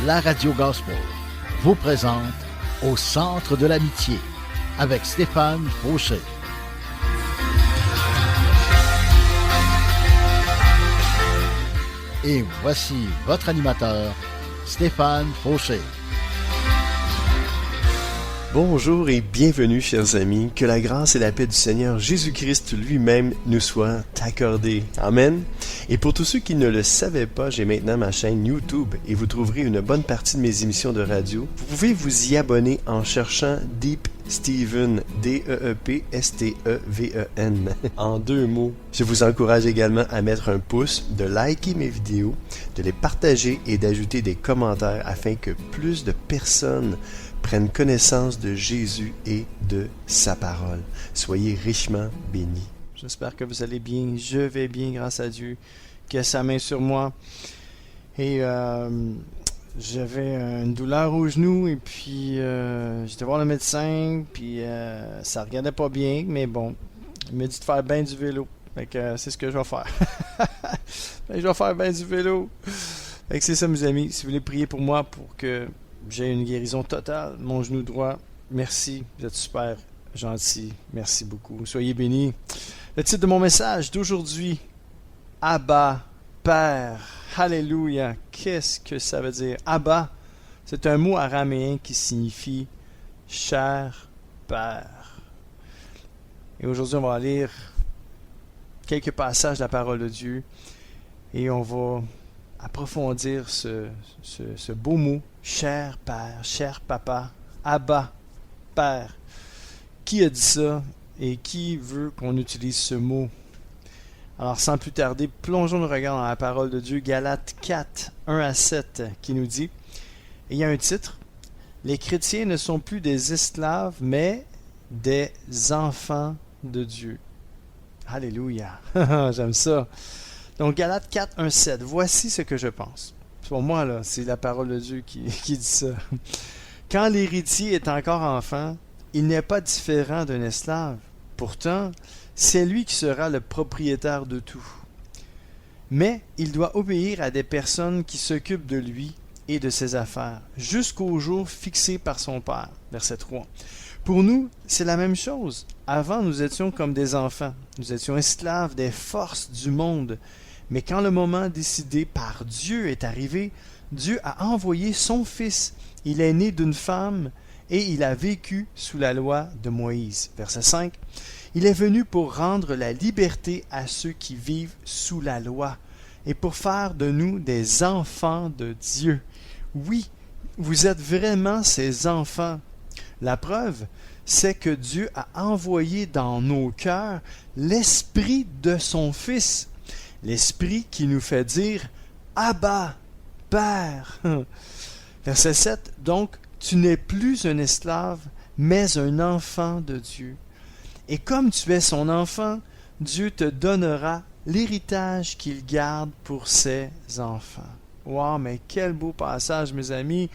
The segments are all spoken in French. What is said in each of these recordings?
la Radio Gospel vous présente Au centre de l'amitié avec Stéphane Fauché. Et voici votre animateur, Stéphane Fauché. Bonjour et bienvenue, chers amis. Que la grâce et la paix du Seigneur Jésus-Christ lui-même nous soient accordées. Amen. Et pour tous ceux qui ne le savaient pas, j'ai maintenant ma chaîne YouTube et vous trouverez une bonne partie de mes émissions de radio. Vous pouvez vous y abonner en cherchant Deep Steven, D-E-E-P-S-T-E-V-E-N, en 2 mots. Je vous encourage également à mettre un pouce, de liker mes vidéos, de les partager et d'ajouter des commentaires afin que plus de personnes prennent connaissance de Jésus et de sa parole. Soyez richement bénis. J'espère que vous allez bien. Je vais bien, grâce à Dieu, qui a sa main sur moi. Et j'avais une douleur au genou et puis j'étais voir le médecin, puis ça regardait pas bien, mais bon, il m'a dit de faire bien du vélo. Fait que c'est ce que je vais faire. Je vais faire bien du vélo. Fait que c'est ça, mes amis. Si vous voulez prier pour moi pour que j'ai une guérison totale, mon genou droit, merci, vous êtes super gentils, merci beaucoup. Soyez bénis. Le titre de mon message d'aujourd'hui, Abba, Père. Alléluia. Qu'est-ce que ça veut dire? Abba, c'est un mot araméen qui signifie cher Père. Et aujourd'hui, on va lire quelques passages de la parole de Dieu et on va approfondir ce beau mot, cher Père, cher Papa, Abba, Père. Qui a dit ça et qui veut qu'on utilise ce mot? Alors, sans plus tarder, plongeons nos regards dans la parole de Dieu, Galates 4, 1 à 7, qui nous dit, et il y a un titre, « Les chrétiens ne sont plus des esclaves, mais des enfants de Dieu. » Alléluia! J'aime ça. Donc, Galates 4, 1, 7, voici ce que je pense. Pour moi, là, c'est la parole de Dieu qui dit ça. Quand l'héritier est encore enfant, il n'est pas différent d'un esclave. Pourtant, c'est lui qui sera le propriétaire de tout. Mais il doit obéir à des personnes qui s'occupent de lui et de ses affaires, jusqu'au jour fixé par son père. Verset 3. Pour nous, c'est la même chose. Avant, nous étions comme des enfants. Nous étions esclaves des forces du monde. Mais quand le moment décidé par Dieu est arrivé, Dieu a envoyé son Fils. Il est né d'une femme et il a vécu sous la loi de Moïse. Verset 5. Il est venu pour rendre la liberté à ceux qui vivent sous la loi et pour faire de nous des enfants de Dieu. Oui, vous êtes vraiment ses enfants. La preuve, c'est que Dieu a envoyé dans nos cœurs l'Esprit de son Fils. L'Esprit qui nous fait dire « Abba, Père ». Verset 7. Donc, tu n'es plus un esclave, mais un enfant de Dieu. Et comme tu es son enfant, Dieu te donnera l'héritage qu'il garde pour ses enfants. Wow, mais quel beau passage, mes amis.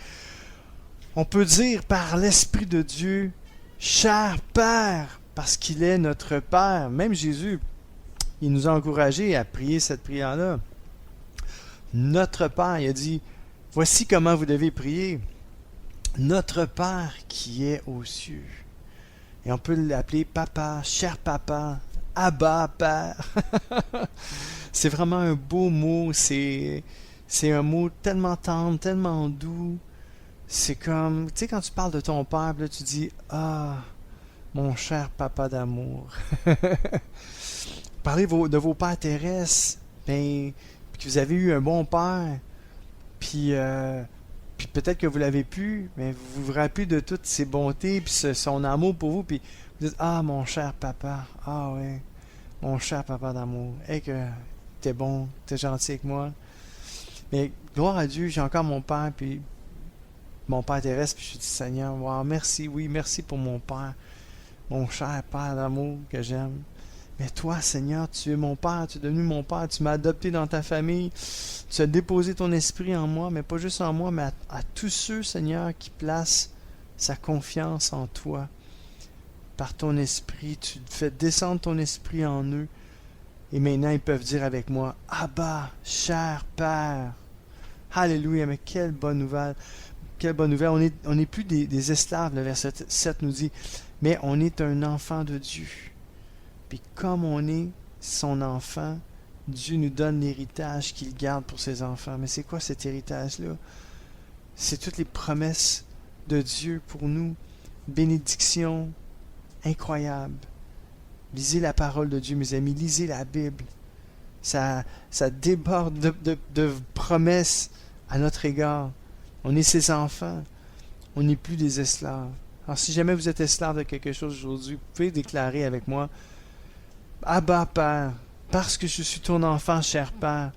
On peut dire par l'Esprit de Dieu, cher Père, parce qu'il est notre Père. Même Jésus, il nous a encouragés à prier cette prière-là. Notre Père, il a dit, voici comment vous devez prier. Notre Père qui est aux cieux. Et on peut l'appeler Papa, cher Papa, Abba, Père. C'est vraiment un beau mot. C'est un mot tellement tendre, tellement doux. C'est comme, tu sais, quand tu parles de ton père, là, tu dis, ah, mon cher papa d'amour. Parlez de vos pères terrestres, ben, que vous avez eu un bon père, puis peut-être que vous l'avez pu, mais vous vous rappelez de toutes ses bontés, puis son amour pour vous, puis vous dites, ah, mon cher papa, ah ouais, mon cher papa d'amour, hey, que t'es bon, t'es gentil avec moi. Mais gloire à Dieu, j'ai encore mon père, puis mon Père terrestre, puis je dis, Seigneur, wow, merci, oui, merci pour mon Père, mon cher Père d'amour que j'aime. Mais toi, Seigneur, tu es mon Père, tu es devenu mon Père, tu m'as adopté dans ta famille, tu as déposé ton esprit en moi, mais pas juste en moi, mais à tous ceux, Seigneur, qui placent sa confiance en toi. Par ton esprit, tu fais descendre ton esprit en eux, et maintenant ils peuvent dire avec moi, Abba, cher Père. Alléluia, mais quelle bonne nouvelle. Quelle bonne nouvelle. On n'est plus des esclaves, le verset 7 nous dit, mais on est un enfant de Dieu. Puis comme on est son enfant, Dieu nous donne l'héritage qu'il garde pour ses enfants. Mais c'est quoi cet héritage-là? C'est toutes les promesses de Dieu pour nous. Bénédiction incroyable. Lisez la parole de Dieu, mes amis. Lisez la Bible. Ça déborde de promesses à notre égard. On est ses enfants. On n'est plus des esclaves. Alors si jamais vous êtes esclave de quelque chose aujourd'hui, vous pouvez déclarer avec moi, Abba Père, parce que je suis ton enfant, cher Père,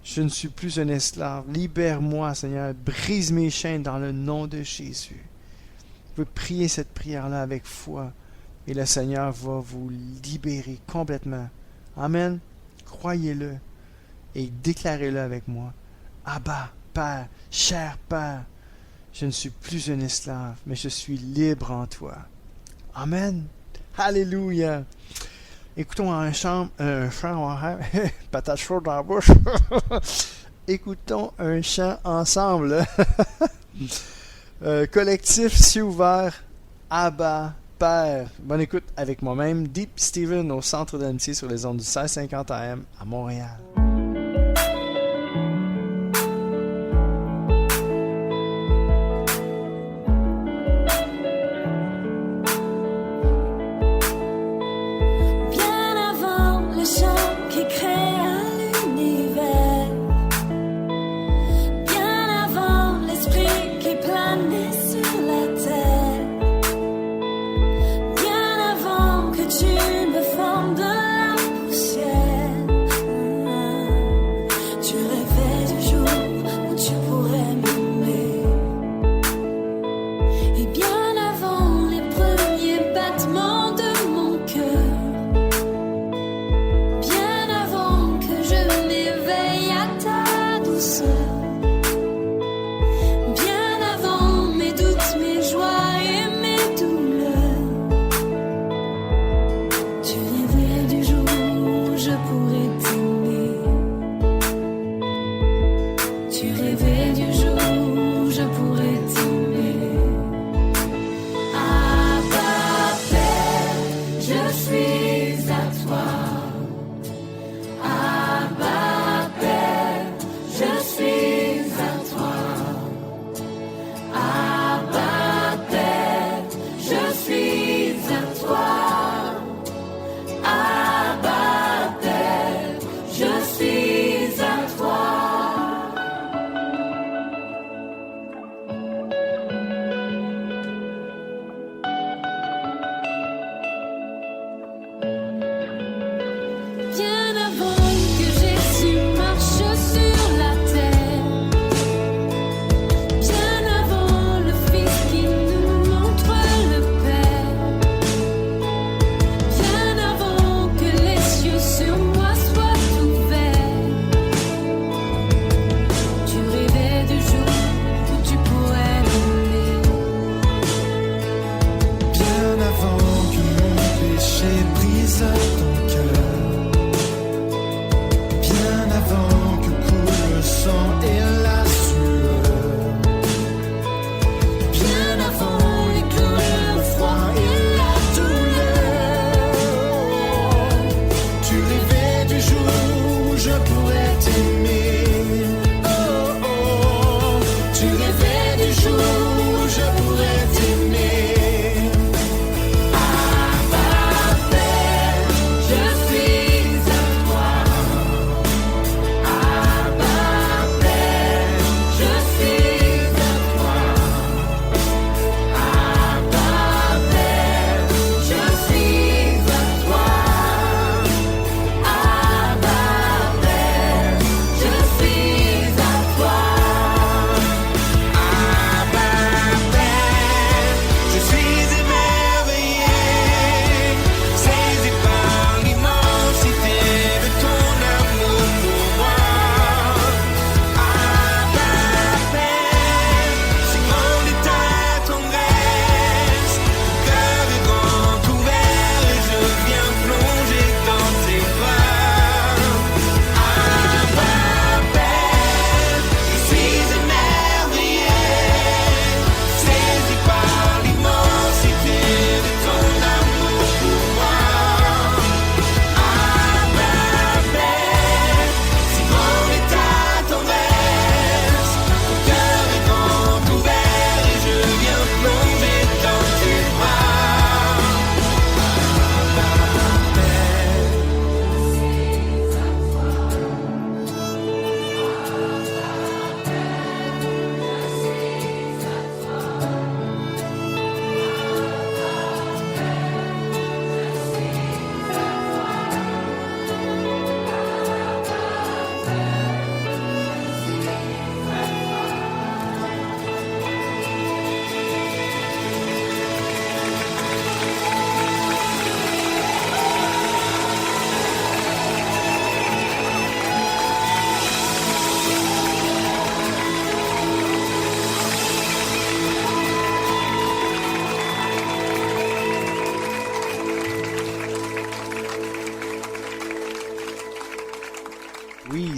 je ne suis plus un esclave. Libère-moi, Seigneur. Brise mes chaînes dans le nom de Jésus. Vous pouvez prier cette prière-là avec foi et le Seigneur va vous libérer complètement. Amen. Croyez-le et déclarez-le avec moi. Abba, Père, cher Père, je ne suis plus un esclave, mais je suis libre en toi. Amen. Alléluia. Écoutons un chant, patate chaude dans la bouche. Écoutons un chant ensemble. Collectif, cieux ouvert, Abba, Père. Bonne écoute avec moi-même. Deep Steven au centre d'amitié sur les ondes du 1650 AM à Montréal. Tu me formes de la poussière.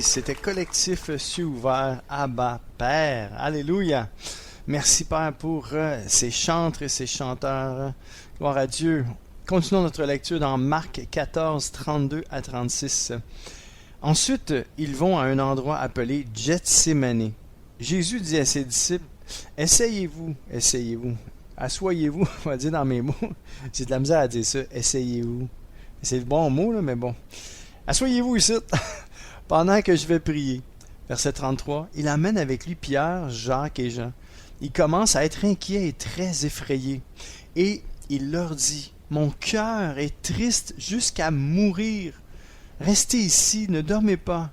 c'était collectif cieux ouvert, Abba Père. Alléluia. Merci Père pour ces chantres et ces chanteurs. Gloire à Dieu. Continuons notre lecture dans Marc 14, 32 à 36. Ensuite, ils vont à un endroit appelé Gethsémani. Jésus dit à ses disciples, « Essayez-vous, essayez-vous. Assoyez-vous, on va dire dans mes mots. J'ai de la misère à dire ça, essayez-vous. C'est le bon mot, là, mais bon. Assoyez-vous ici, pendant que je vais prier. » Verset 33, il amène avec lui Pierre, Jacques et Jean. Il commence à être inquiet et très effrayé. Et il leur dit, « Mon cœur est triste jusqu'à mourir. Restez ici, ne dormez pas. »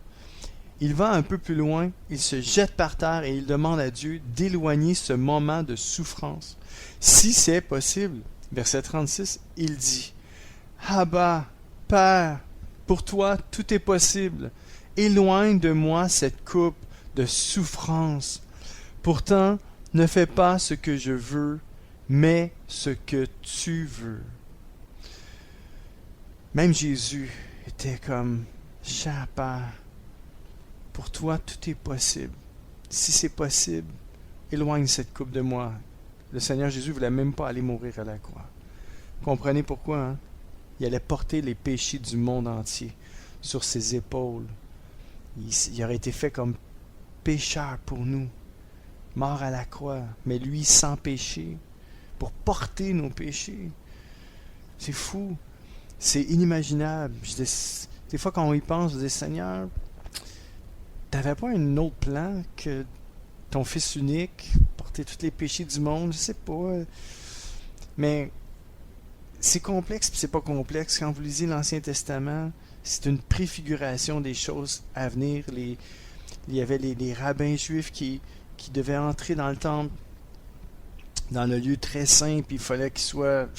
Il va un peu plus loin, il se jette par terre et il demande à Dieu d'éloigner ce moment de souffrance. Si c'est possible, verset 36, il dit, « Abba, Père, pour toi tout est possible. Éloigne de moi cette coupe de souffrance. Pourtant, ne fais pas ce que je veux, mais ce que tu veux. » Même Jésus était comme, « Cher Père, pour toi tout est possible. Si c'est possible, éloigne cette coupe de moi. » Le Seigneur Jésus ne voulait même pas aller mourir à la croix. Comprenez pourquoi, hein? Il allait porter les péchés du monde entier sur ses épaules. Il aurait été fait comme pécheur pour nous, mort à la croix, mais lui sans péché, pour porter nos péchés. C'est fou, c'est inimaginable. Des fois quand on y pense, je dis, Seigneur, t'avais pas un autre plan que ton Fils unique, porter tous les péchés du monde, je sais pas. Mais c'est complexe puis c'est pas complexe. Quand vous lisez l'Ancien Testament, c'est une préfiguration des choses à venir. Il y avait les rabbins juifs qui devaient entrer dans le temple, dans le lieu très saint, puis il fallait qu'ils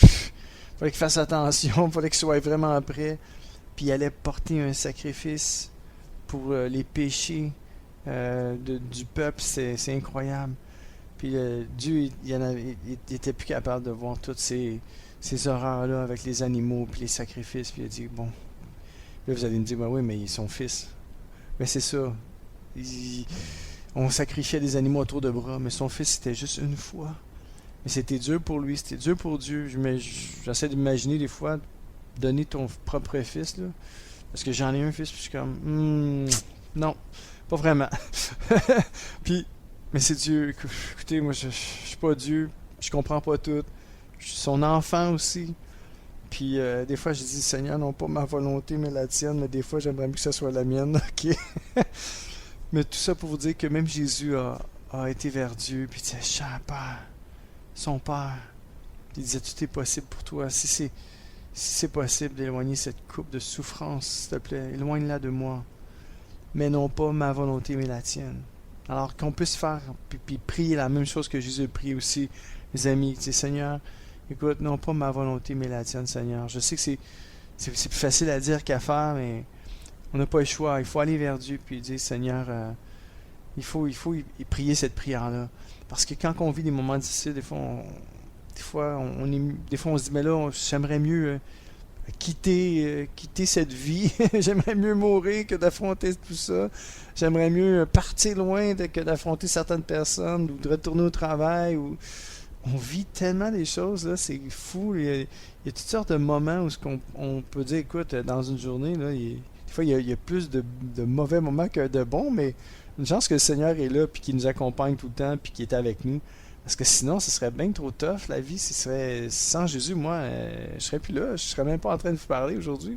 fassent attention, il fallait qu'ils soient vraiment prêts, puis ils allaient porter un sacrifice pour les péchés du peuple. C'est incroyable. Puis Dieu, il était plus capable de voir toutes ces horreurs-là avec les animaux puis les sacrifices. Puis il a dit, bon, là vous allez me dire, ben oui, mais il est son fils. Mais c'est ça. On sacrifiait des animaux autour de bras, mais son fils, c'était juste une fois. Mais c'était dur pour lui, c'était dur pour Dieu. J'essaie d'imaginer des fois, donner ton propre fils, là. Parce que j'en ai un fils, puis je suis comme, non, pas vraiment. Mais c'est Dieu. Écoutez, moi, je suis pas Dieu, je comprends pas tout. Je suis son enfant aussi. Puis des fois, je dis, Seigneur, non pas ma volonté, mais la tienne, mais des fois, j'aimerais mieux que ce soit la mienne, ok? Mais tout ça pour vous dire que même Jésus a été vers Dieu, puis il disait, cher Père, son Père, il disait, tout est possible pour toi. Si c'est possible d'éloigner cette coupe de souffrance, s'il te plaît, éloigne-la de moi. Mais non pas ma volonté, mais la tienne. Alors qu'on puisse faire, puis prier la même chose que Jésus a prié aussi, mes amis. Tu sais, Seigneur, écoute, non pas ma volonté, mais la tienne, Seigneur. Je sais que c'est plus facile à dire qu'à faire, mais on n'a pas le choix. Il faut aller vers Dieu, puis dire, Seigneur, il faut y prier cette prière-là. Parce que quand on vit des moments difficiles, des fois on se dit, mais là, j'aimerais mieux quitter cette vie. J'aimerais mieux mourir que d'affronter tout ça. J'aimerais mieux partir loin que d'affronter certaines personnes ou de retourner au travail. On vit tellement des choses, là, c'est fou. Il y a toutes sortes de moments où on peut dire, écoute, dans une journée, là, des fois, il y a plus de mauvais moments que de bons, mais une chance que le Seigneur est là, puis qu'il nous accompagne tout le temps, puis qu'il est avec nous. Parce que sinon, ce serait bien trop tough, la vie. Sans Jésus, moi, je serais plus là. Je serais même pas en train de vous parler aujourd'hui.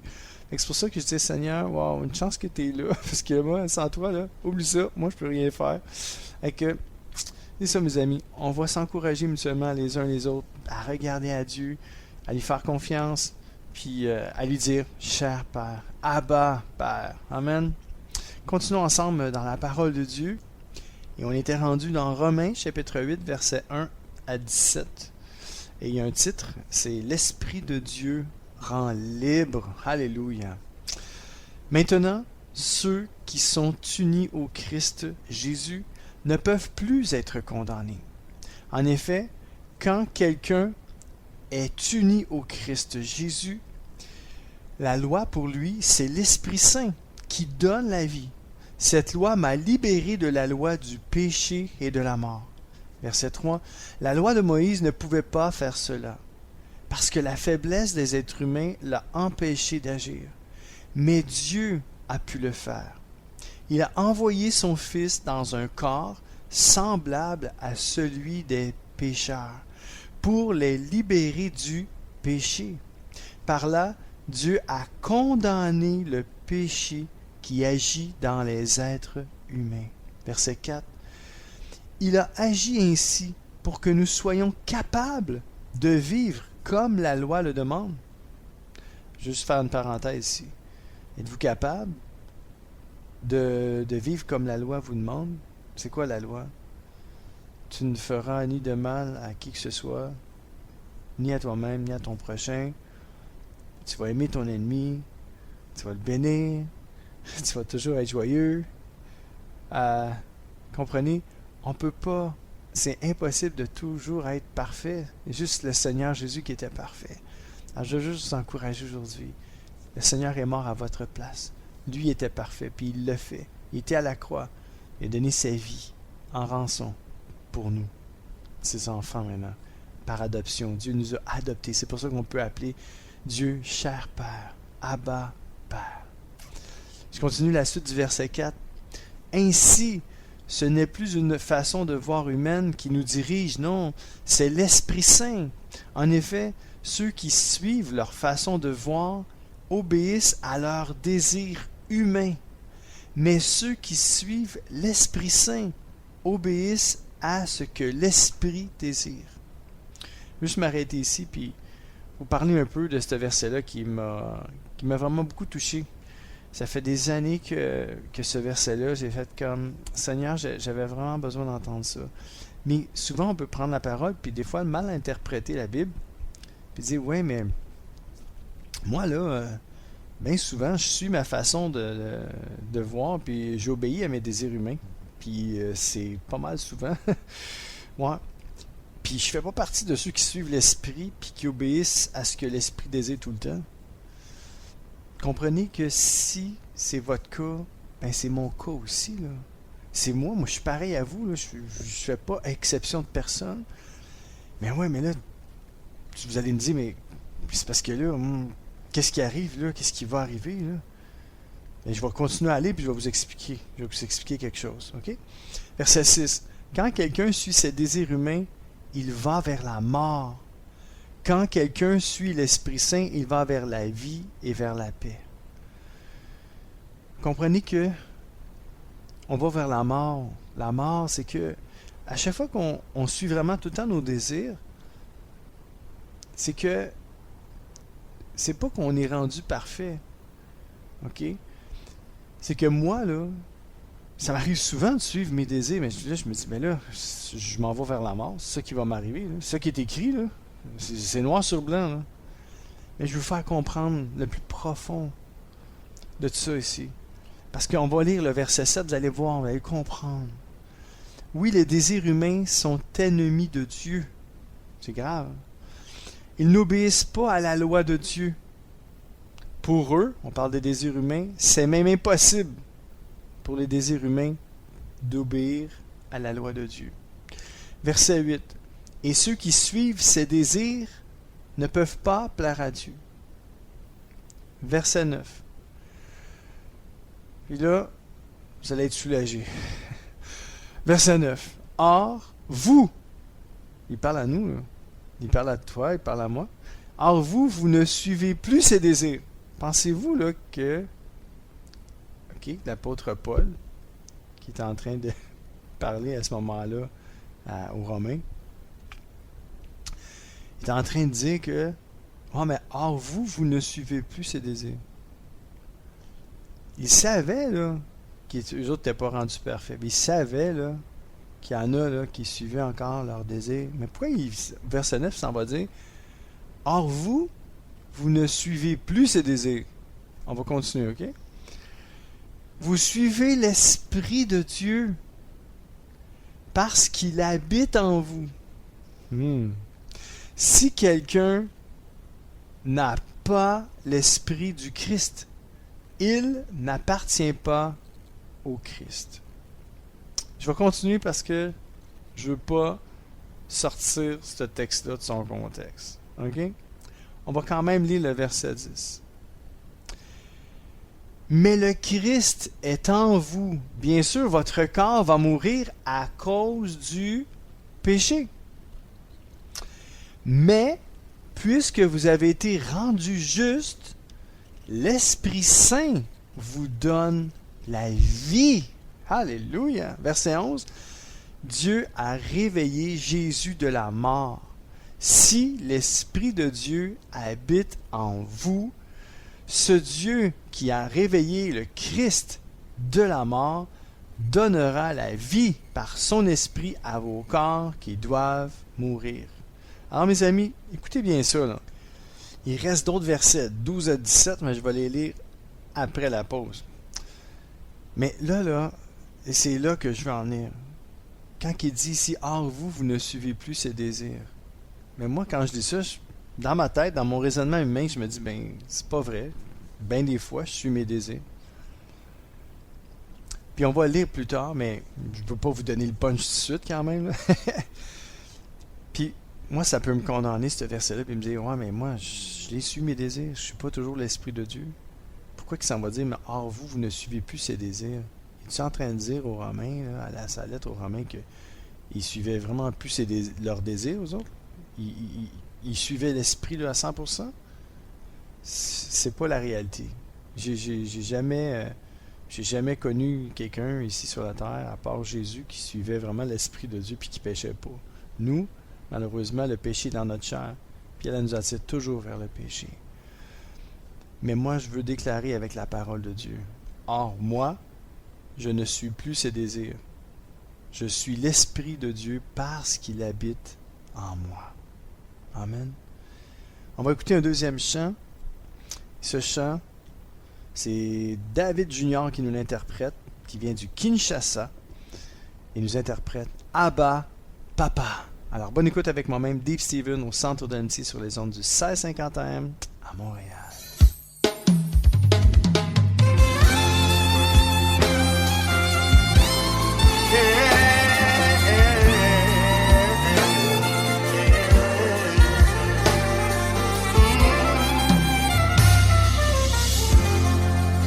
C'est pour ça que je dis, Seigneur, wow, une chance que tu es là. Parce que moi, sans toi, là, oublie ça. Moi, je peux rien faire. Et que, c'est ça, mes amis. On va s'encourager mutuellement les uns les autres à regarder à Dieu, à lui faire confiance, puis à lui dire, cher Père, Abba, Père. Amen. Continuons ensemble dans la parole de Dieu. Et on était rendu dans Romains, chapitre 8, versets 1 à 17. Et il y a un titre, c'est « L'Esprit de Dieu rend libre ». Alléluia. Maintenant, ceux qui sont unis au Christ Jésus ne peuvent plus être condamnés. En effet, quand quelqu'un est uni au Christ Jésus, la loi pour lui, c'est l'Esprit Saint qui donne la vie. Cette loi m'a libéré de la loi du péché et de la mort. Verset 3. La loi de Moïse ne pouvait pas faire cela, parce que la faiblesse des êtres humains l'a empêché d'agir. Mais Dieu a pu le faire. Il a envoyé son Fils dans un corps semblable à celui des pécheurs, pour les libérer du péché. Par là, Dieu a condamné le péché qui agit dans les êtres humains. Verset 4. Il a agi ainsi pour que nous soyons capables de vivre comme la loi le demande. Juste faire une parenthèse ici. Êtes-vous capable de vivre comme la loi vous demande? C'est quoi la loi? Tu ne feras ni de mal à qui que ce soit, ni à toi-même, ni à ton prochain. Tu vas aimer ton ennemi, tu vas le bénir, tu vas toujours être joyeux. Comprenez? On peut pas, c'est impossible de toujours être parfait. C'est juste le Seigneur Jésus qui était parfait. Alors je veux juste vous encourager aujourd'hui. Le Seigneur est mort à votre place. Lui était parfait, puis il l'a fait. Il était à la croix. Il a donné sa vie en rançon pour nous, ses enfants maintenant, par adoption. Dieu nous a adoptés. C'est pour ça qu'on peut appeler Dieu cher Père, Abba Père. Je continue la suite du verset 4. Ainsi, ce n'est plus une façon de voir humaine qui nous dirige, non, c'est l'Esprit Saint. En effet, ceux qui suivent leur façon de voir obéissent à leurs désirs humains, mais ceux qui suivent l'Esprit Saint obéissent à ce que l'Esprit désire. Je vais juste m'arrêter ici puis vous parler un peu de ce verset-là qui m'a vraiment beaucoup touché. Ça fait des années que ce verset-là, j'ai fait comme Seigneur, j'avais vraiment besoin d'entendre ça. Mais souvent, on peut prendre la parole, puis des fois, mal interpréter la Bible, puis dire, ouais, mais moi, là, bien souvent, je suis ma façon de voir, puis j'obéis à mes désirs humains. Puis c'est pas mal souvent. Ouais. Puis je fais pas partie de ceux qui suivent l'Esprit, puis qui obéissent à ce que l'Esprit désire tout le temps. Comprenez que si c'est votre cas, ben c'est mon cas aussi, là. C'est moi je suis pareil à vous, là. Je fais pas exception de personne. Mais ouais, mais là, vous allez me dire, mais c'est parce que là, qu'est-ce qui arrive, là? Qu'est-ce qui va arriver, là? Ben, je vais continuer à aller, puis je vais vous expliquer. Je vais vous expliquer quelque chose, ok? Verset 6. Quand quelqu'un suit ses désirs humains, il va vers la mort. Quand quelqu'un suit l'Esprit Saint, il va vers la vie et vers la paix. Comprenez que on va vers la mort. La mort, c'est que à chaque fois qu'on suit vraiment tout le temps nos désirs, c'est que c'est pas qu'on est rendu parfait. OK? C'est que moi, là, ça m'arrive souvent de suivre mes désirs, mais là, je me dis, mais là, je m'en vais vers la mort. C'est ça qui va m'arriver, là. C'est ça qui est écrit, là. C'est noir sur blanc, là. Mais je veux vous faire comprendre le plus profond de tout ça ici. Parce qu'on va lire le verset 7, vous allez voir, vous allez comprendre. Oui, les désirs humains sont ennemis de Dieu. C'est grave. Ils n'obéissent pas à la loi de Dieu. Pour eux, on parle des désirs humains, c'est même impossible pour les désirs humains d'obéir à la loi de Dieu. Verset 8. Et ceux qui suivent ces désirs ne peuvent pas plaire à Dieu. Verset 9. Puis là, vous allez être soulagés. Verset 9. Or, vous, il parle à nous, là. Il parle à toi, il parle à moi. Or, vous ne suivez plus ces désirs. Pensez-vous là que l'apôtre Paul, qui est en train de parler à ce moment-là aux Romains, il est en train de dire que mais or vous ne suivez plus ces désirs. Il savait là qu'eux autres n'étaient pas rendus parfaits. Il savait là qu'il y en a là, qui suivaient encore leurs désirs. Mais pourquoi verset 9 s'en va dire or vous ne suivez plus ces désirs. On va continuer, ok? Vous suivez l'Esprit de Dieu parce qu'il habite en vous. Si quelqu'un n'a pas l'Esprit du Christ, il n'appartient pas au Christ. Je vais continuer parce que je ne veux pas sortir ce texte-là de son contexte. OK? On va quand même lire le verset 10. Mais le Christ est en vous. Bien sûr, votre corps va mourir à cause du péché. Mais, puisque vous avez été rendus justes, l'Esprit Saint vous donne la vie. Alléluia. Verset 11. Dieu a réveillé Jésus de la mort. Si l'Esprit de Dieu habite en vous, ce Dieu qui a réveillé le Christ de la mort donnera la vie par son esprit à vos corps qui doivent mourir. Alors mes amis, écoutez bien ça, là. Il reste d'autres versets, 12 à 17, mais je vais les lire après la pause. Mais là, et c'est là que je veux en venir. Quand il dit ici, « Or vous ne suivez plus ses désirs », mais moi, quand je dis ça, dans ma tête, dans mon raisonnement humain, je me dis, c'est pas vrai. Ben des fois, je suis mes désirs. Puis on va lire plus tard, mais je ne peux pas vous donner le punch tout de suite quand même. Puis moi, ça peut me condamner, ce verset-là, puis me dire, ouais, mais moi, je les suis mes désirs. Je suis pas toujours l'Esprit de Dieu. Pourquoi qu'il s'en va dire, mais or vous ne suivez plus ses désirs? Es-tu en train de dire aux Romains, là, à sa lettre aux Romains, qu'ils suivaient vraiment plus leurs désirs aux autres? Ils suivaient l'Esprit là, à 100%? C'est pas la réalité. J'ai jamais connu quelqu'un ici sur la terre, à part Jésus, qui suivait vraiment l'Esprit de Dieu puis qui péchait pas. Nous, malheureusement, le péché est dans notre chair, puis elle nous attire toujours vers le péché. Mais moi, je veux déclarer avec la parole de Dieu. Or, moi, je ne suis plus ses désirs. Je suis l'Esprit de Dieu parce qu'il habite en moi. Amen. On va écouter un deuxième chant. Ce chant, c'est David Junior qui nous l'interprète, qui vient du Kinshasa. Il nous interprète Abba, Papa. Alors, bonne écoute avec moi-même, Dave Steven, au centre d'Annecy sur les ondes du 1650 AM à Montréal.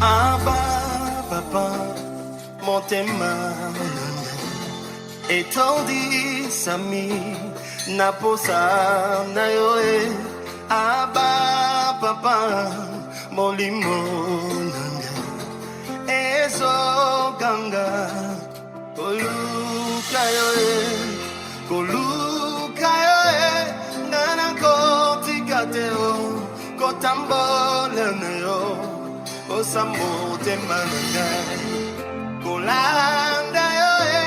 Abba, Papa, motema etondi sami naposa na yoe. Abba, Papa, molimo nanga ezo ganga koluka yoe nana koti kateo kotambola na yo. Osamote mananga kolanda yoe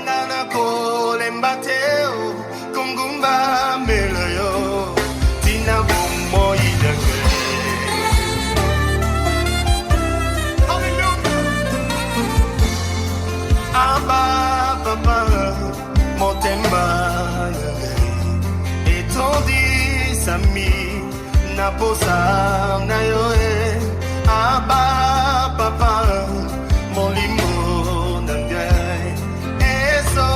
nana kole mbateo kungumba mela yo tina bomo idake. Abba papa motemba etondi sami naposa na yoe. Abba, Papa, molimo nangai, eso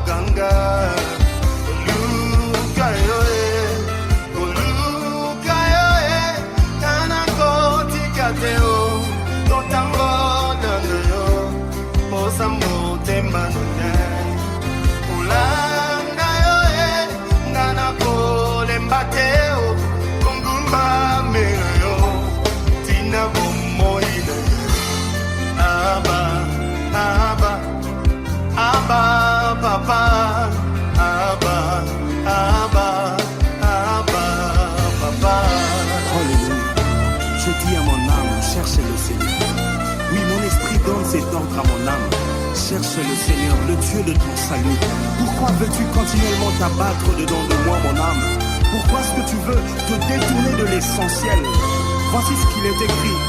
ganga, koluka yoe, tana koti kateo, totambo nangayo, osamote manangai, ulanga yoe, nana kole mbateo, kongumba melayo. Abba, Abba, Abba, Papa, Abba, Abba, Abba, Papa. Alléluia. Je dis à mon âme, cherchez le Seigneur. Oui, mon esprit donne cet ordre à mon âme. Cherche le Seigneur, le Dieu de ton salut. Pourquoi veux-tu continuellement t'abattre dedans de moi, mon âme? Pourquoi est-ce que tu veux te détourner de l'essentiel? Voici ce qu'il est écrit.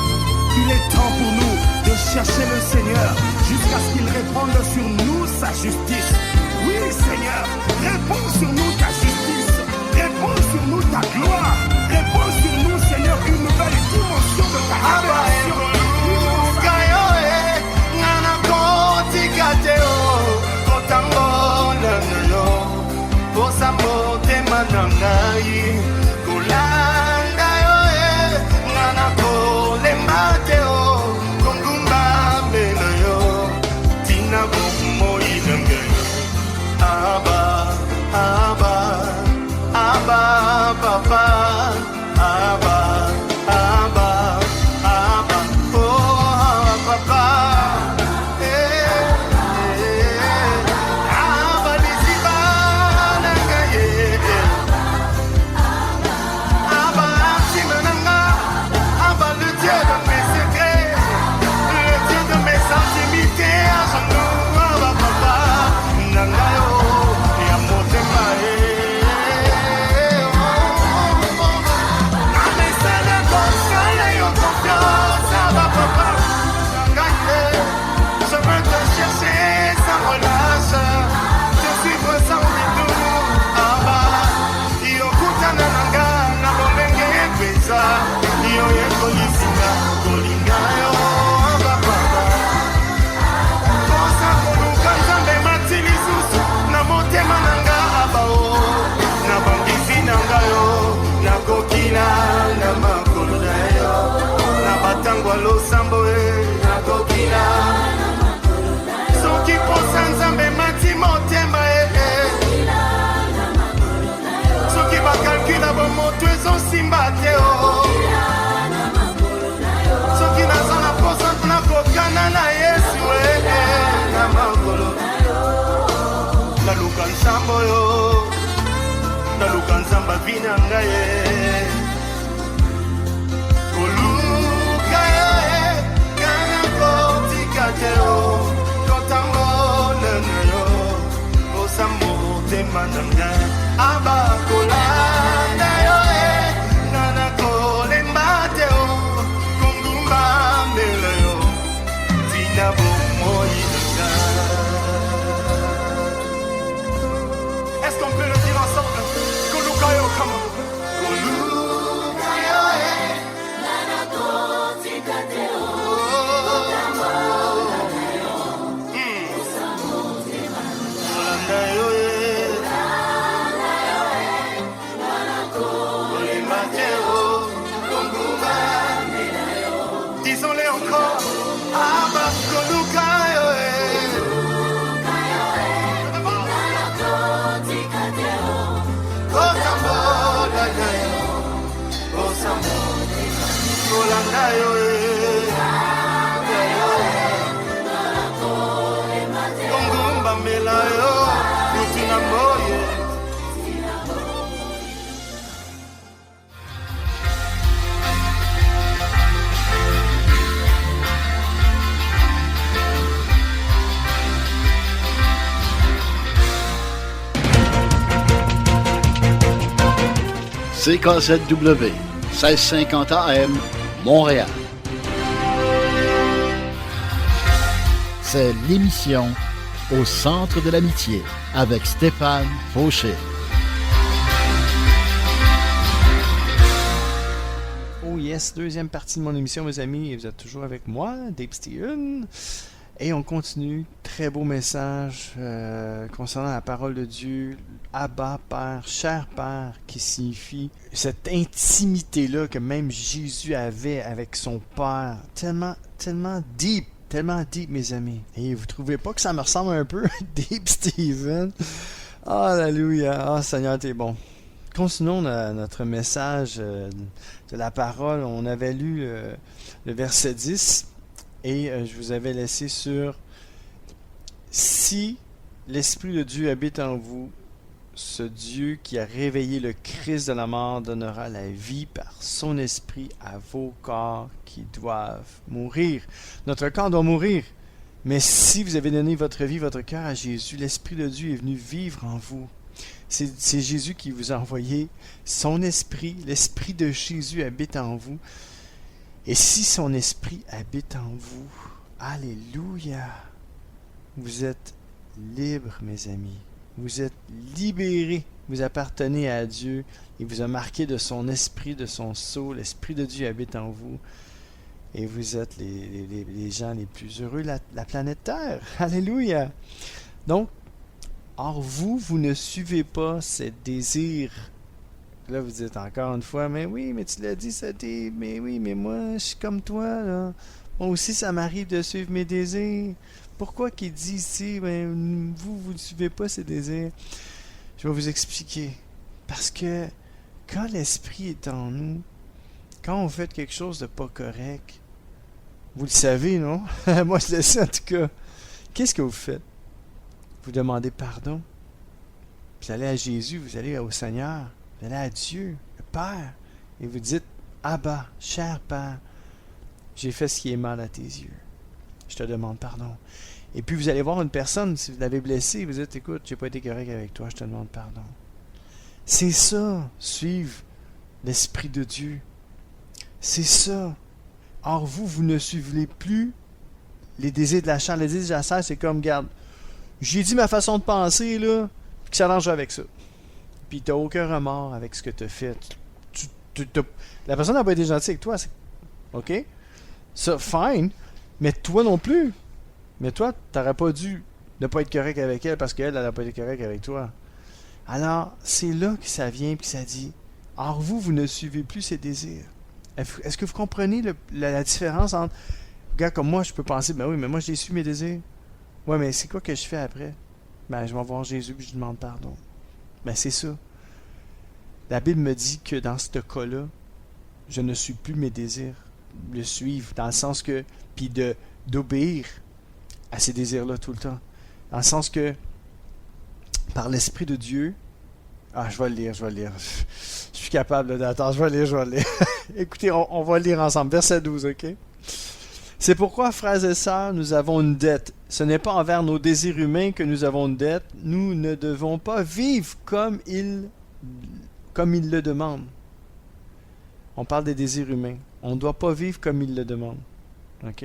Il est temps pour nous de chercher le Seigneur jusqu'à ce qu'il réponde sur nous sa justice. Oui, Seigneur, réponds sur nous ta justice. Réponds sur nous ta gloire. Réponds sur nous, Seigneur, une nouvelle dimension de ta révélation. bomoi na ngai. Abba, Abba, Abba, Papa, Abba, Abba, Abba, oh Papa, Abba liziba na ngai, Abba Simananga, Abba le Dieu de mes secrets, le Dieu de mes intimités, à genoux, Abba Papa, Nangayo, Yamotema, confiance, Abba Papa, je veux te chercher sans relâche, te suivre sans détour, Abba, Yokutana nanga, na bolenge pesa, Yoye kolisina, kolinga yo, Abba Papa, Kosa koluka nzambe matili susu, na motema nanga Abba o, na bangisi nanga yo, na kokila, na makolo na yo, na batangwa losambo e, na kokila, soki posa nzambe mati motema e, soki bakalkila bomoto ezosimba te o, soki naza na posa na kokana na Yesu e, na makolo naluka nsambo yo, naluka nzamba vina ngai e, koluka yo e, kana kotika te o, kotambola na yo, posa motema na ngai, Abba kolanda yo e, nana kolemba te o, kongumba mbela yo, tina bomoi na ngai. Est-ce qu'on peut le dire ensemble? Kolukayo, come on. Kolukayo, Kolandayo, Kolemateo, Konguma. Disons-les encore. Abba, Kolukayo, Kotambola nayo, Kolandayo, Kongumba melayo, Yutina moye. CKZW, 1650 AM, Montréal. C'est l'émission Au centre de l'amitié avec Stéphane Fauché. Oh yes, deuxième partie de mon émission, mes amis, et vous êtes toujours avec moi, Dave Steven. Et on continue, très beau message concernant la parole de Dieu, Abba, Père, cher Père, qui signifie cette intimité-là que même Jésus avait avec son Père, tellement deep, mes amis. Et vous trouvez pas que ça me ressemble un peu, Dave Steven? Alléluia, Seigneur, t'es bon. Continuons notre message de la parole. On avait lu le verset 10 et je vous avais laissé sur « Si l'Esprit de Dieu habite en vous, ce Dieu qui a réveillé le Christ de la mort donnera la vie par son Esprit à vos corps qui doivent mourir. » Notre corps doit mourir. Mais si vous avez donné votre vie, votre cœur à Jésus, l'Esprit de Dieu est venu vivre en vous. C'est Jésus qui vous a envoyé son Esprit. L'Esprit de Jésus habite en vous. Et si son Esprit habite en vous, alléluia, vous êtes libres, mes amis. Vous êtes libérés. Vous appartenez à Dieu. Il vous a marqué de son Esprit, de son sceau. L'Esprit de Dieu habite en vous. Et vous êtes les gens les plus heureux de la planète Terre. Alléluia. Donc, or vous ne suivez pas ces désirs. Là, vous dites encore une fois, mais oui, mais tu l'as dit, ça dit, mais oui, mais moi, je suis comme toi, là. Moi aussi, ça m'arrive de suivre mes désirs. Pourquoi qu'il dit ici, ben, vous ne suivez pas ses désirs? Je vais vous expliquer. Parce que quand l'Esprit est en nous, quand vous faites quelque chose de pas correct, vous le savez, non? Moi, je le sais en tout cas. Qu'est-ce que vous faites? Vous demandez pardon. Vous allez à Jésus, vous allez au Seigneur, vous allez à Dieu, le Père, et vous dites, Abba, cher Père, j'ai fait ce qui est mal à tes yeux. Je te demande pardon. Et puis vous allez voir une personne, si vous l'avez blessé, vous dites, écoute, j'ai pas été correct avec toi, je te demande pardon. C'est ça, suivre l'Esprit de Dieu. C'est ça. Or vous ne suivez plus les désirs de la chair. Les désirs de la chair, c'est comme, regarde, j'ai dit ma façon de penser, là, qui s'arrange avec ça. Puis t'as aucun remords avec ce que t'as fait. La personne n'a pas été gentille avec toi. OK? Ça, fine. Mais toi non plus. Mais toi, t'aurais pas dû ne pas être correct avec elle parce qu'elle n'a pas été correcte avec toi. Alors, c'est là que ça vient et que ça dit, or vous ne suivez plus ses désirs. Est-ce que vous comprenez la différence entre... Gars comme moi, je peux penser, ben oui, mais moi j'ai su mes désirs. Ouais, mais c'est quoi que je fais après? Ben, je vais voir Jésus et je lui demande pardon. Ben, c'est ça. La Bible me dit que dans ce cas-là, je ne suis plus mes désirs. Le suivre, dans le sens que... Puis d'obéir à ces désirs-là tout le temps. Dans le sens que, par l'Esprit de Dieu... Ah, je vais le lire. Je suis capable d'attendre, je vais le lire. Écoutez, on va le lire ensemble. Verset 12, OK? C'est pourquoi, frères et sœurs, nous avons une dette. Ce n'est pas envers nos désirs humains que nous avons une dette. Nous ne devons pas vivre comme il le demande. On parle des désirs humains. On ne doit pas vivre comme il le demande. OK?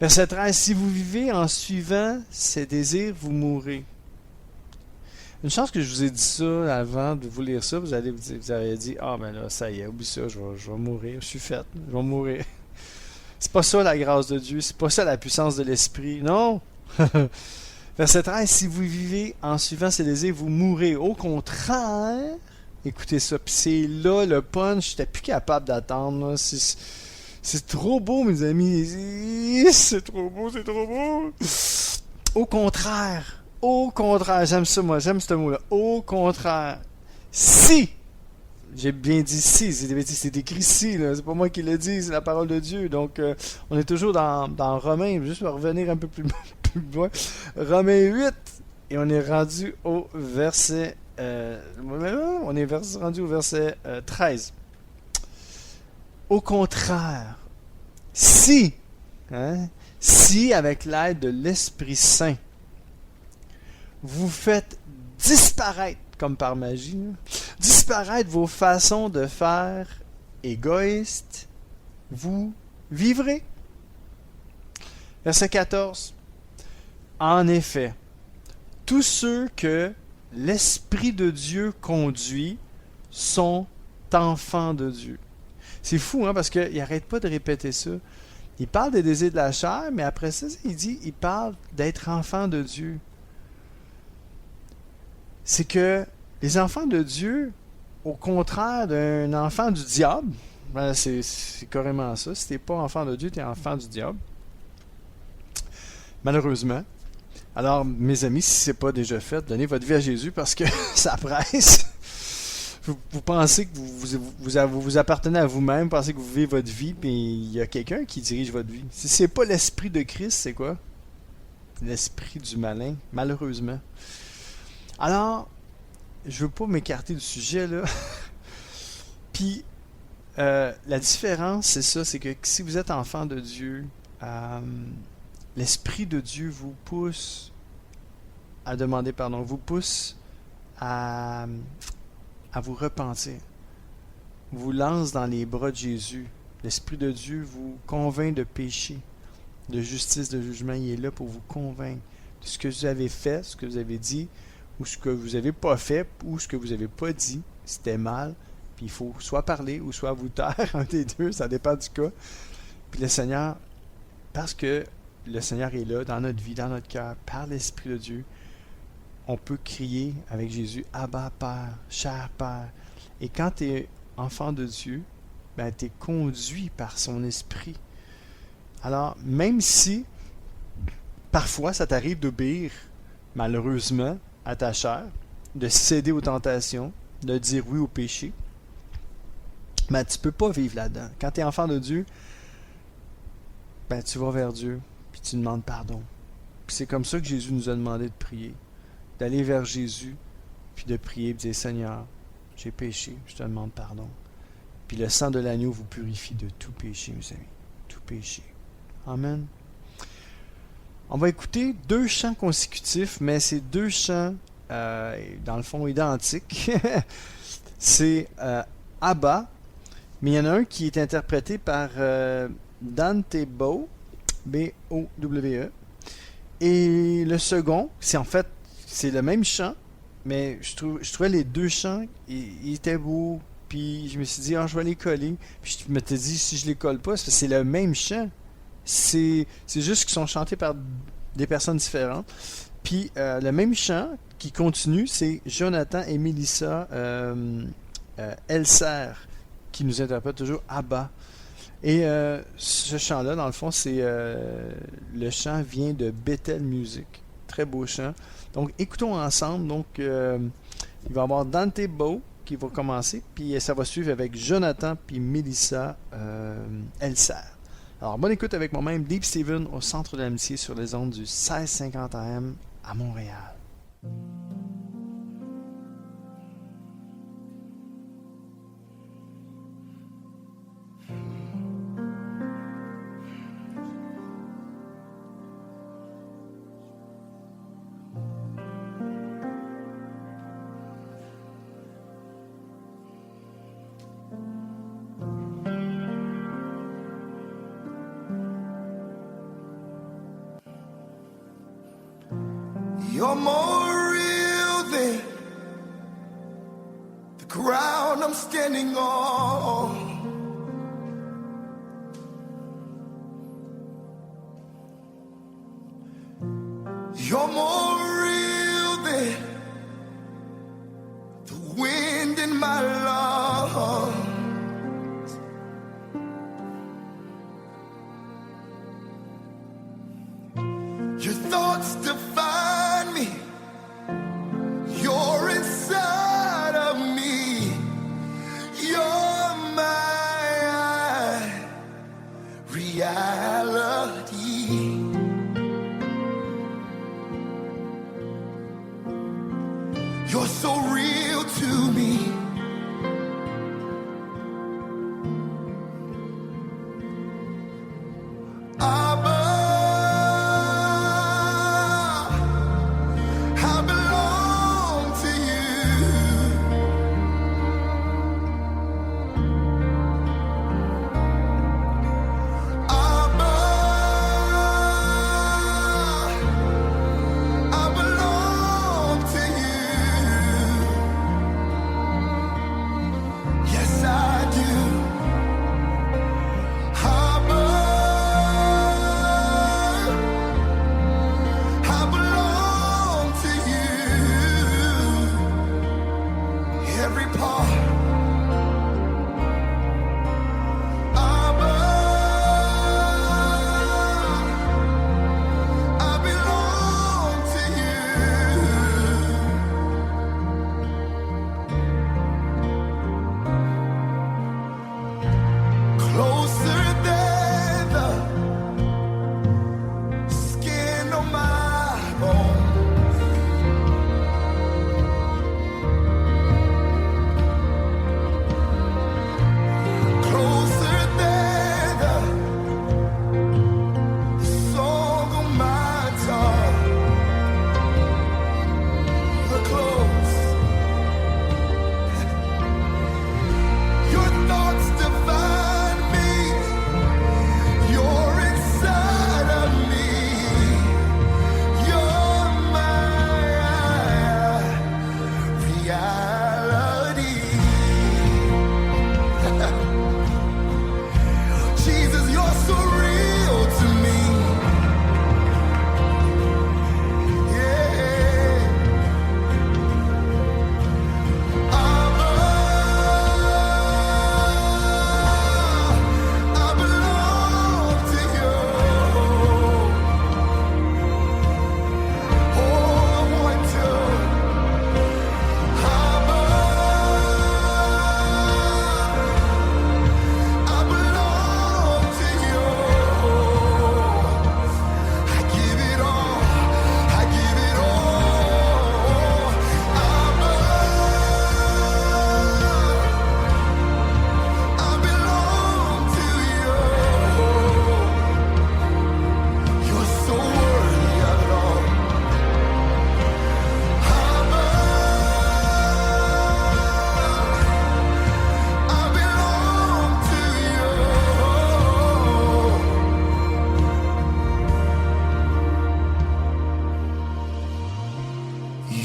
Verset 13. Si vous vivez en suivant ces désirs, vous mourrez. Une chance que je vous ai dit ça avant de vous lire ça. Vous avez dit, ah ben là, ça y est, oublie ça, je vais mourir. Je suis faite, je vais mourir. C'est pas ça la grâce de Dieu, c'est pas ça la puissance de l'Esprit. Non! Verset 13, si vous vivez en suivant ces désirs, vous mourrez. Au contraire, écoutez ça, puis c'est là le punch, j'étais plus capable d'attendre. C'est trop beau, mes amis. C'est trop beau. Au contraire, j'aime ça, moi, j'aime ce mot-là. Au contraire, si, j'ai bien dit si, c'est écrit si, là, c'est pas moi qui le dis, c'est la parole de Dieu. Donc, on est toujours dans Romains, juste pour revenir un peu plus loin. Romains 8, et on est rendu au verset, rendu au verset 13. Au contraire, si, avec l'aide de l'Esprit Saint, vous faites disparaître, comme par magie, disparaître vos façons de faire égoïstes, vous vivrez. Verset 14. En effet, tous ceux que l'Esprit de Dieu conduit sont enfants de Dieu. C'est fou, parce qu'il n'arrête pas de répéter ça. Il parle des désirs de la chair, mais après ça, il parle d'être enfant de Dieu. C'est que les enfants de Dieu, au contraire d'un enfant du diable, c'est carrément ça. Si tu n'es pas enfant de Dieu, tu es enfant du diable. Malheureusement. Alors, mes amis, si ce n'est pas déjà fait, donnez votre vie à Jésus parce que ça presse. Vous pensez que vous appartenez à vous-même, vous pensez que vous vivez votre vie, puis il y a quelqu'un qui dirige votre vie. Si ce n'est pas l'esprit de Christ, c'est quoi? L'esprit du malin, malheureusement. Alors, je veux pas m'écarter du sujet, là. Puis, la différence, c'est ça, c'est que si vous êtes enfant de Dieu, l'Esprit de Dieu vous pousse à demander pardon, vous pousse à vous repentir, vous lance dans les bras de Jésus. L'Esprit de Dieu vous convainc de péché, de justice, de jugement. Il est là pour vous convaincre de ce que vous avez fait, ce que vous avez dit, ou ce que vous n'avez pas fait, ou ce que vous n'avez pas dit, c'était mal, puis il faut soit parler ou soit vous taire, un des deux, ça dépend du cas. Puis le Seigneur, parce que le Seigneur est là, dans notre vie, dans notre cœur, par l'Esprit de Dieu, on peut crier avec Jésus, Abba Père, cher Père. Et quand tu es enfant de Dieu, ben, tu es conduit par son Esprit. Alors, même si parfois, ça t'arrive d'obéir, malheureusement, à ta chair, de céder aux tentations, de dire oui au péché. Mais tu peux pas vivre là-dedans. Quand tu es enfant de Dieu, ben, tu vas vers Dieu, puis tu demandes pardon. Puis c'est comme ça que Jésus nous a demandé de prier. D'aller vers Jésus, puis de prier, et de dire, Seigneur, j'ai péché, je te demande pardon. Puis le sang de l'agneau vous purifie de tout péché, mes amis. Tout péché. Amen. On va écouter 2 chants consécutifs, mais c'est 2 chants, dans le fond, identiques. C'est Abba, mais il y en a un qui est interprété par Dante Bowe, B-O-W-E. Et le second, c'est le même chant, mais je trouvais les 2 chants, ils étaient beaux. Puis je me suis dit, je vais les coller. Puis je m'étais dit, si je les colle pas, c'est le même chant. C'est juste qu'ils sont chantés par des personnes différentes. Puis le même chant qui continue, c'est Jonathan et Melissa Elser qui nous interprètent toujours Abba. Et ce chant-là, dans le fond, le chant vient de Bethel Music. Très beau chant. Donc écoutons ensemble. Donc il va y avoir Dante Bowe qui va commencer, puis ça va suivre avec Jonathan puis Melissa Elser. Alors, bonne écoute avec moi-même, Deep Steven, au Centre de l'Amitié sur les ondes du 1650 AM à Montréal. You're more real than the ground I'm standing on. You're more real than the wind in my lungs. Your thoughts define me. You're inside of me. You're my reality. You're so real to me. I belong to you.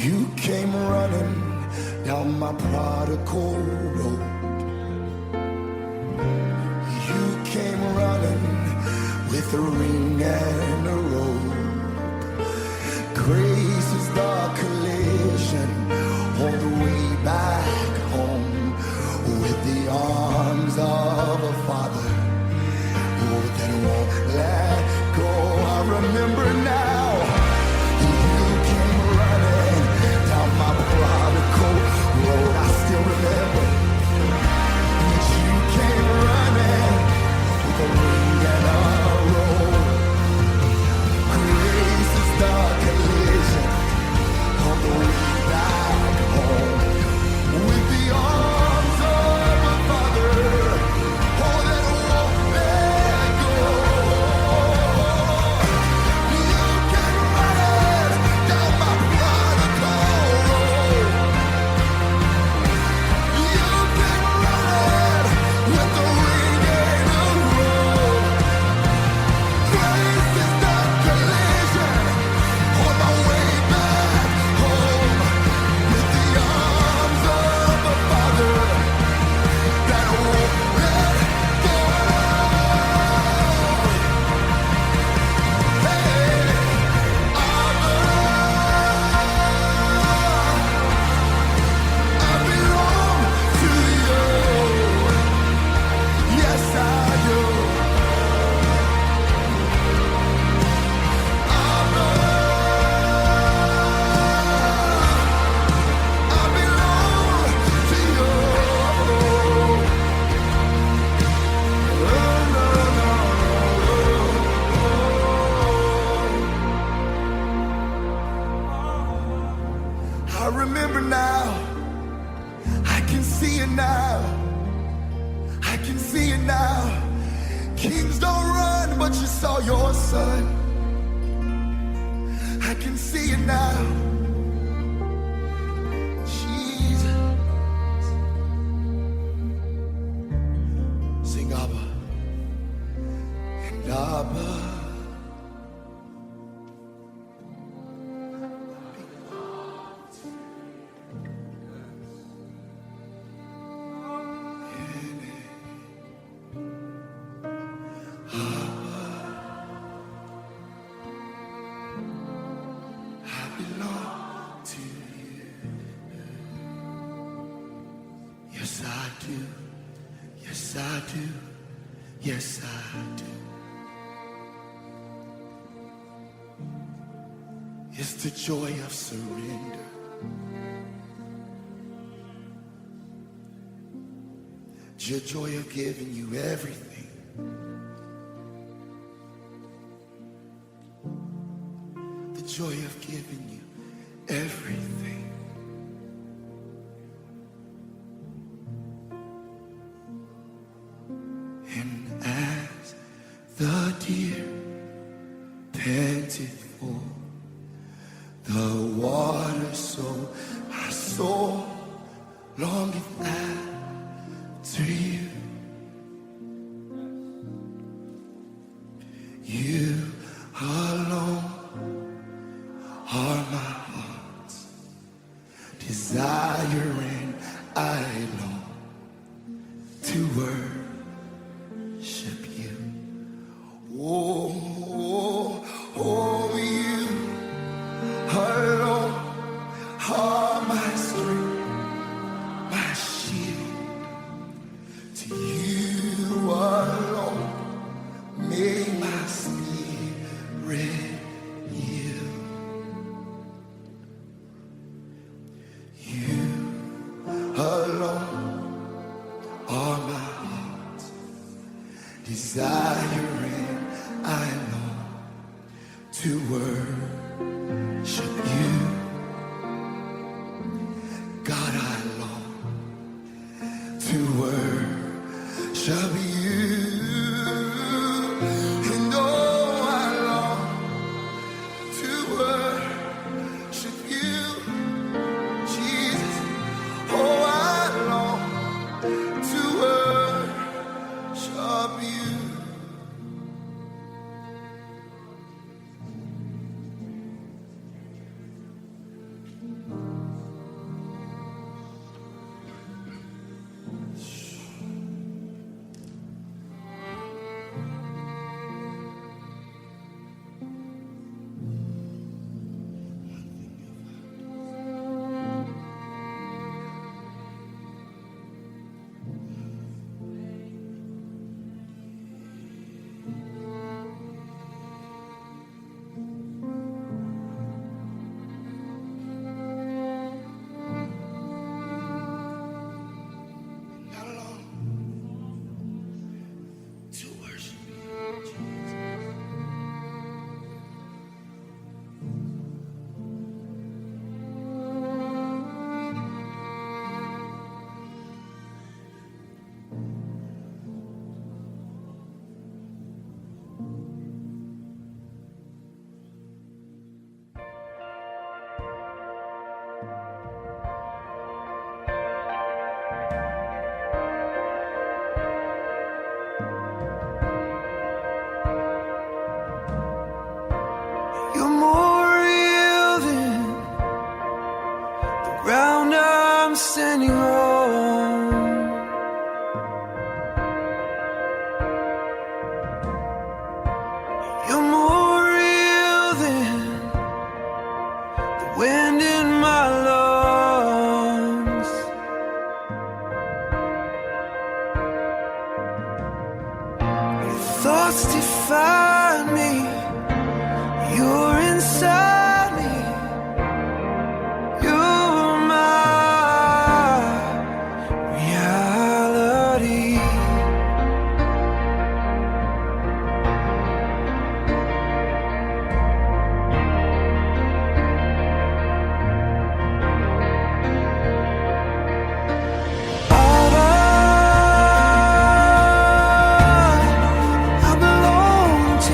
You came running down my prodigal road. You came running with a ring and a rope. Grace is the collision on the way back home, with the arms of a father that won't let go. I remember now. You came running down my prodigal road. I still remember. You came running with a ring and a rope. Grace is the collision on the way back home, with the arms of a father that won't let go. You came running down my prodigal road. You came running with the ring and a rope. Grace is the collision on my way back home, with the arms of a father that won't let go. I belong to you. Yes, I do. I belong to you. I remember now. I can see it now. I can see it now. Kings don't run, but you saw your son. I can see it now. Jesus. Sing Abba and Abba. I belong to you. Yes, I do. Yes, I do. Yes, I do. It's the joy of surrender. It's your joy of giving you everything. The joy of giving you everything. And as the deer panted for the water, so my soul longeth after you. You alone are my heart's desire, and I long to worship you. Oh, oh, oh, you alone are my strength, my shield. To you alone may my spirit yield. You alone are my heart's desire, and I long to worship you. God, I long to worship you. And oh, I long to worship you, Jesus. Oh, I long to worship you. I'm standing home. You're more real than the wind in my lungs. Your thoughts define me. You're inside me. You're my reality. I belong to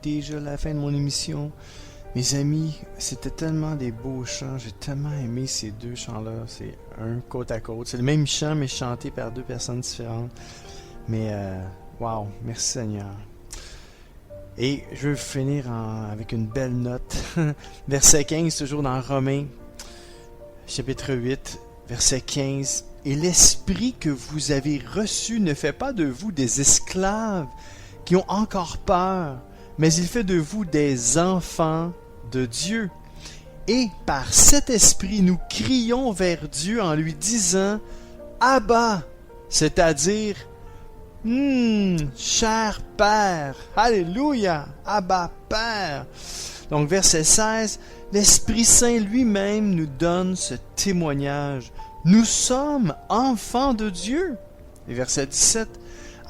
déjà la fin de mon émission. Mes amis, c'était tellement des beaux chants. J'ai tellement aimé ces deux chants-là. C'est un côte à côte. C'est le même chant, mais chanté par deux personnes différentes. Mais, wow, merci Seigneur. Et je veux finir avec une belle note. Verset 15, toujours dans Romains, chapitre 8, verset 15. « Et l'esprit que vous avez reçu ne fait pas de vous des esclaves qui ont encore peur, mais il fait de vous des enfants de Dieu. Et par cet esprit, nous crions vers Dieu en lui disant « Abba », c'est-à-dire « cher Père ». Alléluia, Abba Père. Donc verset 16, l'Esprit Saint lui-même nous donne ce témoignage. Nous sommes enfants de Dieu. Et verset 17,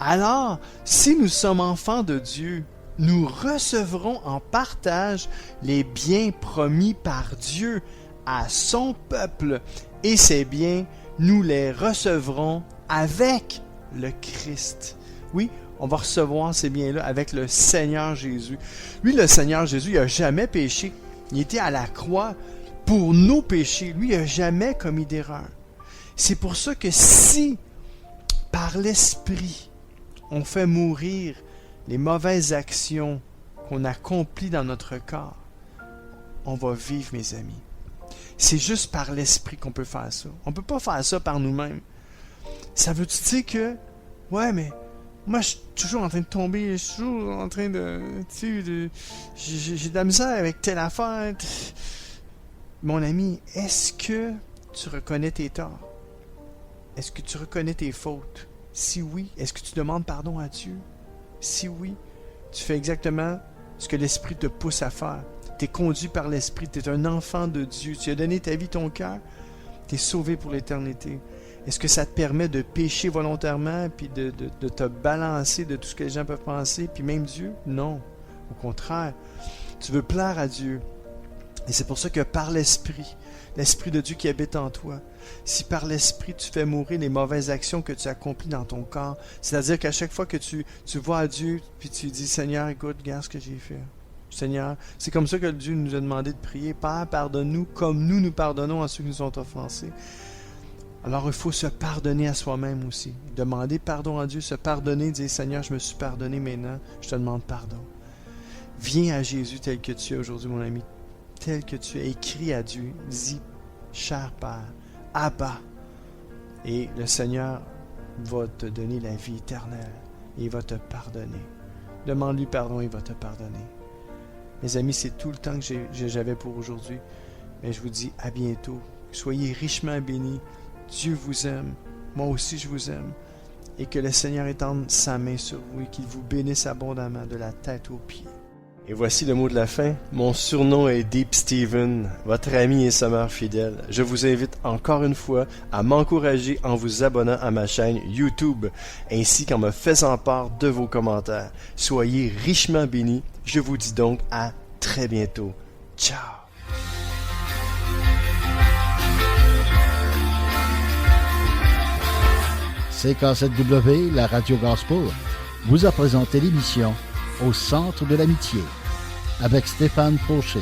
alors, si nous sommes enfants de Dieu, nous recevrons en partage les biens promis par Dieu à son peuple, et ces biens, nous les recevrons avec le Christ. Oui, on va recevoir ces biens-là avec le Seigneur Jésus. Lui, le Seigneur Jésus, il n'a jamais péché. Il était à la croix pour nos péchés. Lui, il n'a jamais commis d'erreur. C'est pour ça que si, par l'Esprit, on fait mourir les mauvaises actions qu'on accomplit dans notre corps, on va vivre, mes amis. C'est juste par l'Esprit qu'on peut faire ça. On ne peut pas faire ça par nous-mêmes. Ça veut-tu dire que, ouais, mais moi, je suis toujours en train de tomber, je suis toujours en train de... j'ai de la misère avec telle affaire. Mon ami, est-ce que tu reconnais tes torts? Est-ce que tu reconnais tes fautes? Si oui, est-ce que tu demandes pardon à Dieu? Si oui, tu fais exactement ce que l'Esprit te pousse à faire. Tu es conduit par l'Esprit, tu es un enfant de Dieu. Tu as donné ta vie, ton cœur, tu es sauvé pour l'éternité. Est-ce que ça te permet de pécher volontairement puis de te balancer de tout ce que les gens peuvent penser, puis même Dieu? Non. Au contraire, tu veux plaire à Dieu. Et c'est pour ça que par l'Esprit, l'Esprit de Dieu qui habite en toi, si par l'Esprit tu fais mourir les mauvaises actions que tu accomplis dans ton corps, c'est-à-dire qu'à chaque fois que tu vois à Dieu, puis tu dis, Seigneur, écoute, regarde ce que j'ai fait. Seigneur, c'est comme ça que Dieu nous a demandé de prier. Père, pardonne-nous comme nous pardonnons à ceux qui nous ont offensés. Alors il faut se pardonner à soi-même aussi. Demander pardon à Dieu, se pardonner, dire, Seigneur, je me suis pardonné maintenant, je te demande pardon. Viens à Jésus tel que tu es aujourd'hui, mon ami. Tel que tu es, écris à Dieu, dis, cher Père, Abba, et le Seigneur va te donner la vie éternelle, et il va te pardonner. Demande-lui pardon, il va te pardonner. Mes amis, c'est tout le temps que j'avais pour aujourd'hui, mais je vous dis à bientôt. Soyez richement bénis, Dieu vous aime, moi aussi je vous aime, et que le Seigneur étende sa main sur vous, et qu'il vous bénisse abondamment de la tête aux pieds. Et voici le mot de la fin. Mon surnom est Deep Steven, votre ami et sommeur fidèle. Je vous invite encore une fois à m'encourager en vous abonnant à ma chaîne YouTube, ainsi qu'en me faisant part de vos commentaires. Soyez richement bénis. Je vous dis donc à très bientôt. Ciao! CK7W, la radio gospel, vous a présenté l'émission Au centre de l'amitié avec Stéphane Fauché.